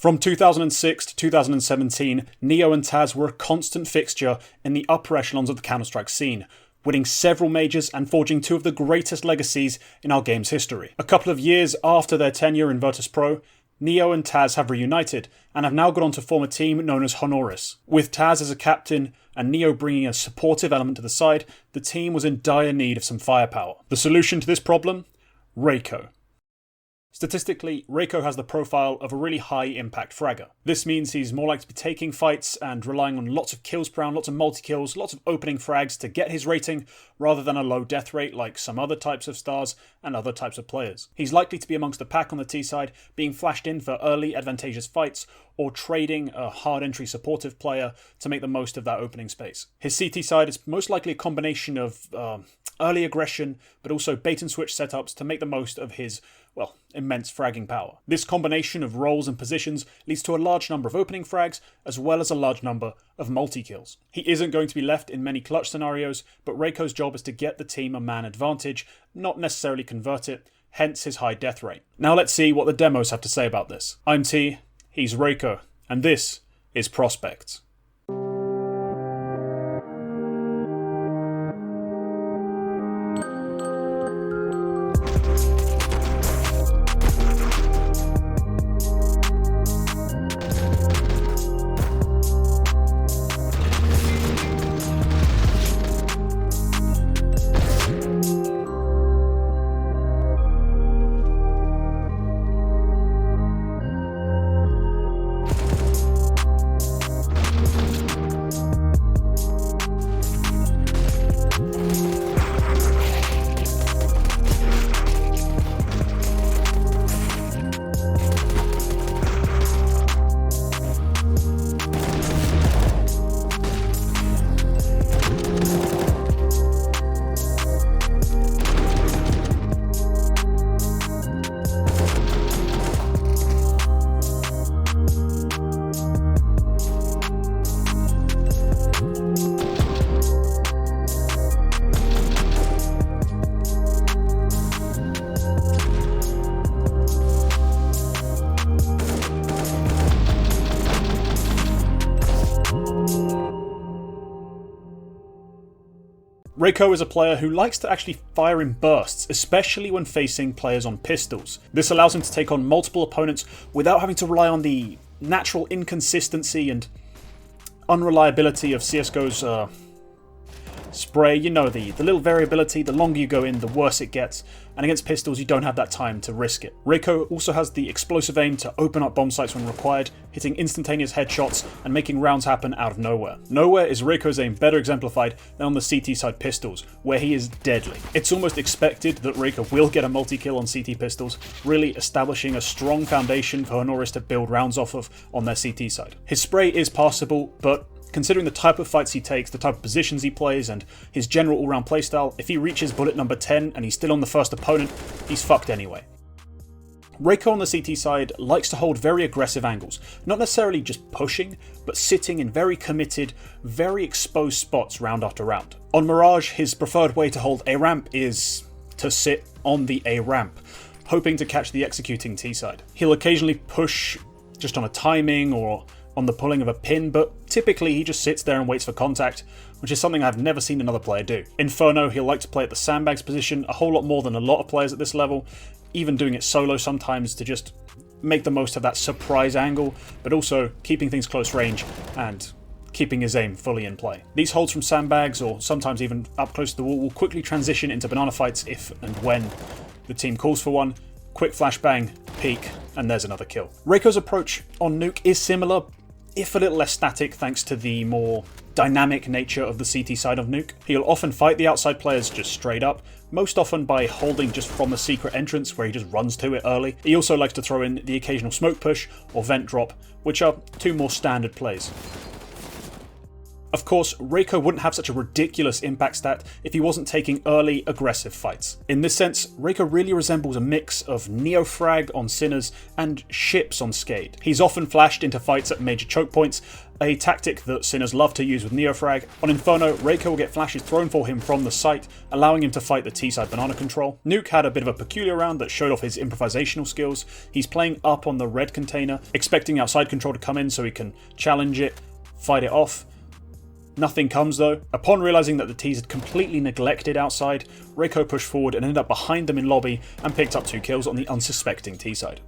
From 2006 to 2017, Neo and Taz were a constant fixture in the upper echelons of the Counter-Strike scene, winning several majors and forging two of the greatest legacies in our game's history. A couple of years after their tenure in virtuspro, Neo and Taz have reunited and have now gone on to form a team known as Honoris. With Taz as a captain and Neo bringing a supportive element to the side, the team was in dire need of some firepower. The solution to this problem? Reiko. Statistically, Reiko has the profile of a really high-impact fragger. This means he's more likely to be taking fights and relying on lots of kills per round, lots of multi-kills, lots of opening frags to get his rating, rather than a low death rate like some other types of stars and other types of players. He's likely to be amongst the pack on the T side, being flashed in for early advantageous fights, or trading a hard entry supportive player to make the most of that opening space. His CT side is most likely a combination of early aggression, but also bait and switch setups to make the most of his, well, immense fragging power. This combination of roles and positions leads to a large number of opening frags, as well as a large number of multi-kills. He isn't going to be left in many clutch scenarios, but Reiko's job is to get the team a man advantage, not necessarily convert it, hence his high death rate. Now let's see what the demos have to say about this. I'm T, he's Reiko, and this is Prospects. Reiko is a player who likes to actually fire in bursts, especially when facing players on pistols. This allows him to take on multiple opponents without having to rely on the natural inconsistency and unreliability of CSGO's spray. You know, the little variability, the longer you go in, the worse it gets, and against pistols you don't have that time to risk it. Reiko also has the explosive aim to open up bomb sites when required, hitting instantaneous headshots and making rounds happen out of nowhere. Nowhere is Reiko's aim better exemplified than on the CT side pistols, where he is deadly. It's almost expected that Reiko will get a multi-kill on CT pistols, really establishing a strong foundation for honoris to build rounds off of on their CT side. His spray is passable, but considering the type of fights he takes, the type of positions he plays, and his general all-round playstyle, if he reaches bullet number 10 and he's still on the first opponent, he's fucked anyway. Reiko on the CT side likes to hold very aggressive angles, not necessarily just pushing, but sitting in very committed, very exposed spots round after round. On Mirage, his preferred way to hold A ramp is to sit on the A ramp, hoping to catch the executing T side. He'll occasionally push just on a timing or on the pulling of a pin, but typically he just sits there and waits for contact, which is something I've never seen another player do. Inferno, he'll like to play at the sandbags position a whole lot more than a lot of players at this level, even doing it solo sometimes to just make the most of that surprise angle, but also keeping things close range and keeping his aim fully in play. These holds from sandbags, or sometimes even up close to the wall, will quickly transition into banana fights if and when the team calls for one. Quick flashbang, peek, and there's another kill. Reiko's approach on Nuke is similar, if a little less static thanks to the more dynamic nature of the CT side of Nuke. He'll often fight the outside players just straight up, most often by holding just from the secret entrance where he just runs to it early. He also likes to throw in the occasional smoke push or vent drop, which are two more standard plays. Of course, Reiko wouldn't have such a ridiculous impact stat if he wasn't taking early, aggressive fights. In this sense, Reiko really resembles a mix of Neo Frag on Sinners and Ships on Skade. He's often flashed into fights at major choke points, a tactic that Sinners love to use with Neo Frag. On Inferno, Reiko will get flashes thrown for him from the site, allowing him to fight the T-side banana control. Nuke had a bit of a peculiar round that showed off his improvisational skills. He's playing up on the red container, expecting outside control to come in so he can challenge it, fight it off. Nothing comes though. Upon realising that the T's had completely neglected outside, Reiko pushed forward and ended up behind them in lobby and picked up 2 kills on the unsuspecting T-side.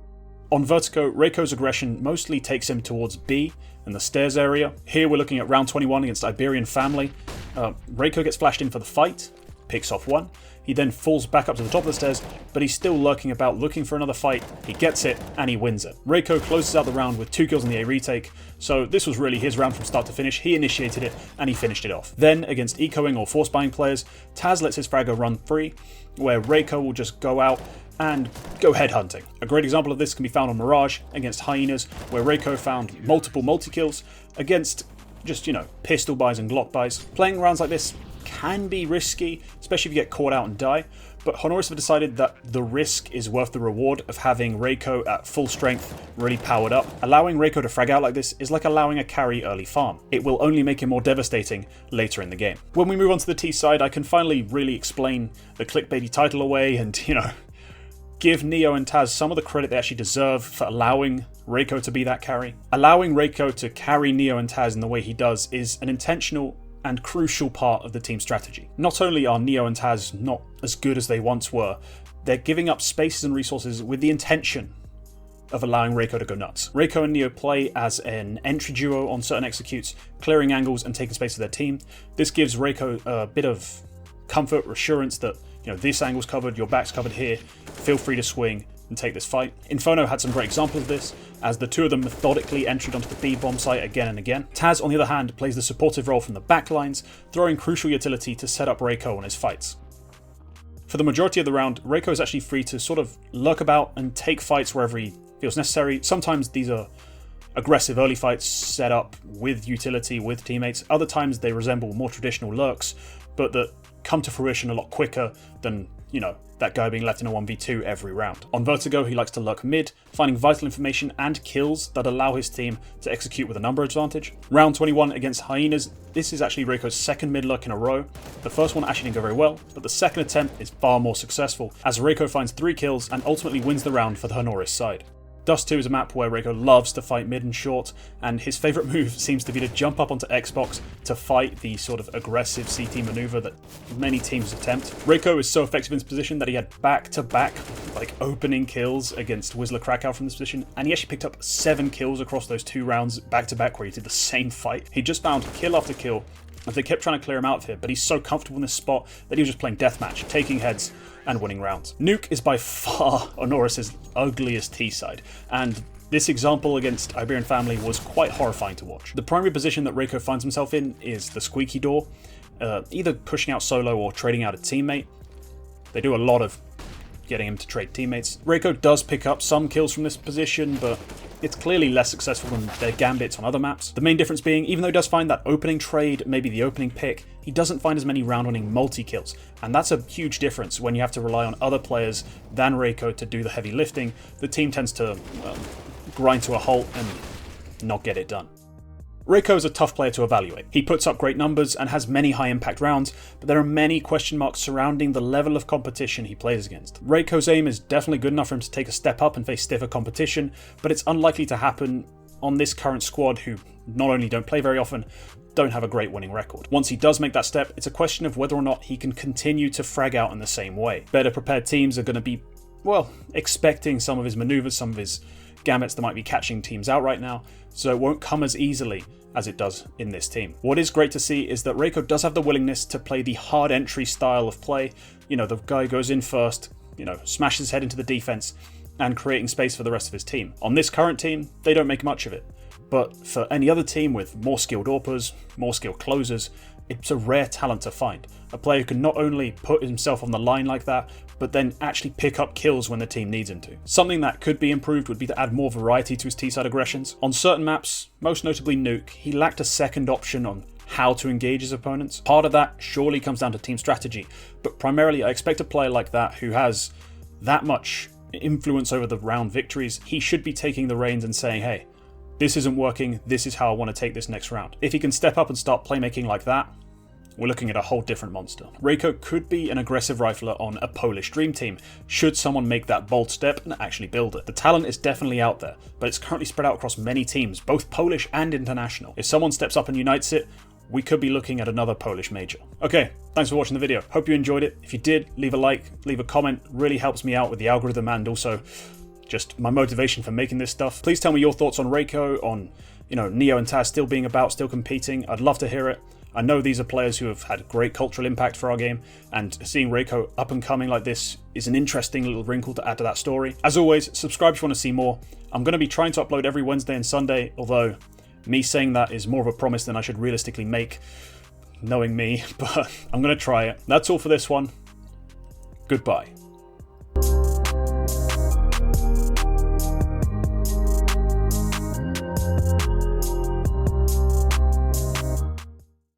On Vertigo, Reiko's aggression mostly takes him towards B and the stairs area. Here we're looking at round 21 against Iberian Family. Reiko gets flashed in for the fight, picks off 1. He then falls back up to the top of the stairs, but he's still lurking about looking for another fight. He gets it, and he wins it. Reiko closes out the round with 2 kills on the A retake, so this was really his round from start to finish. He initiated it, and he finished it off. Then, against ecoing or force buying players, Taz lets his fragger run free, where Reiko will just go out and go headhunting. A great example of this can be found on Mirage against Hyenas, where Reiko found multiple multi-kills against just, pistol buys and Glock buys. Playing rounds like this can be risky, especially if you get caught out and die, but honoris have decided that the risk is worth the reward of having Reiko at full strength, really powered up. Allowing Reiko to frag out like this is like allowing a carry early farm. It will only make him more devastating later in the game. When we move on to the T side, I can finally really explain the clickbaity title away and, give Neo and Taz some of the credit they actually deserve for allowing Reiko to be that carry. Allowing Reiko to carry Neo and Taz in the way he does is an intentional and crucial part of the team strategy. Not only are Neo and Taz not as good as they once were, they're giving up spaces and resources with the intention of allowing Reiko to go nuts. Reiko and Neo play as an entry duo on certain executes, clearing angles and taking space for their team. This gives Reiko a bit of comfort, assurance that this angle's covered, your back's covered here, feel free to swing and take this fight. Inferno had some great examples of this, as the two of them methodically entered onto the B bomb site again and again. Taz, on the other hand, plays the supportive role from the back lines, throwing crucial utility to set up Reiko on his fights. For the majority of the round, Reiko is actually free to sort of lurk about and take fights wherever he feels necessary. Sometimes these are aggressive early fights set up with utility, with teammates. Other times they resemble more traditional lurks, but that come to fruition a lot quicker than, that guy being left in a 1v2 every round. On Vertigo, he likes to lurk mid, finding vital information and kills that allow his team to execute with a number advantage. Round 21 against Hyenas, this is actually Reiko's second mid lurk in a row. The first one actually didn't go very well, but the second attempt is far more successful, as Reiko finds 3 kills and ultimately wins the round for the honoris side. Dust 2 is a map where Reiko loves to fight mid and short, and his favourite move seems to be to jump up onto Xbox to fight the sort of aggressive CT manoeuvre that many teams attempt. Reiko is so effective in this position that he had back-to-back opening kills against Whistler Krakow from this position, and he actually picked up 7 kills across those 2 rounds back-to-back where he did the same fight. He just found kill after kill as they kept trying to clear him out of here, but he's so comfortable in this spot that he was just playing deathmatch, taking heads and winning rounds. Nuke is by far Honoris' ugliest T-side, and this example against Iberian Family was quite horrifying to watch. The primary position that Reiko finds himself in is the squeaky door, either pushing out solo or trading out a teammate. They do a lot of getting him to trade teammates. Reiko does pick up some kills from this position, but it's clearly less successful than their gambits on other maps. The main difference being, even though he does find that opening trade, maybe the opening pick, he doesn't find as many round-winning multi-kills, and that's a huge difference when you have to rely on other players than Reiko to do the heavy lifting. The team tends to grind to a halt and not get it done. Reiko is a tough player to evaluate. He puts up great numbers and has many high-impact rounds, but there are many question marks surrounding the level of competition he plays against. Reiko's aim is definitely good enough for him to take a step up and face stiffer competition, but it's unlikely to happen on this current squad, who not only don't play very often, don't have a great winning record. Once he does make that step, it's a question of whether or not he can continue to frag out in the same way. Better prepared teams are going to be, expecting some of his maneuvers, some of his gambits that might be catching teams out right now, so it won't come as easily as it does in this team. What is great to see is that Reiko does have the willingness to play the hard entry style of play. The guy goes in first, smashes his head into the defense and creating space for the rest of his team. On this current team, they don't make much of it. But for any other team with more skilled AWPers, more skilled closers, it's a rare talent to find. A player who can not only put himself on the line like that, but then actually pick up kills when the team needs him to. Something that could be improved would be to add more variety to his T-side aggressions. On certain maps, most notably Nuke, he lacked a second option on how to engage his opponents. Part of that surely comes down to team strategy, but primarily I expect a player like that who has that much influence over the round victories, he should be taking the reins and saying, hey, this isn't working, this is how I want to take this next round. If he can step up and start playmaking like that, we're looking at a whole different monster. Reiko could be an aggressive rifler on a Polish dream team, should someone make that bold step and actually build it. The talent is definitely out there, but it's currently spread out across many teams, both Polish and international. If someone steps up and unites it, we could be looking at another Polish major. Okay, thanks for watching the video. Hope you enjoyed it. If you did, leave a like, leave a comment, really helps me out with the algorithm and also just my motivation for making this stuff. Please tell me your thoughts on Reiko, on Neo and Taz still being about, still competing. I'd love to hear it. I know these are players who have had great cultural impact for our game, and seeing Reiko up and coming like this is an interesting little wrinkle to add to that story. As always, subscribe if you want to see more. I'm going to be trying to upload every Wednesday and Sunday, although me saying that is more of a promise than I should realistically make, knowing me, but I'm going to try it. That's all for this one. Goodbye.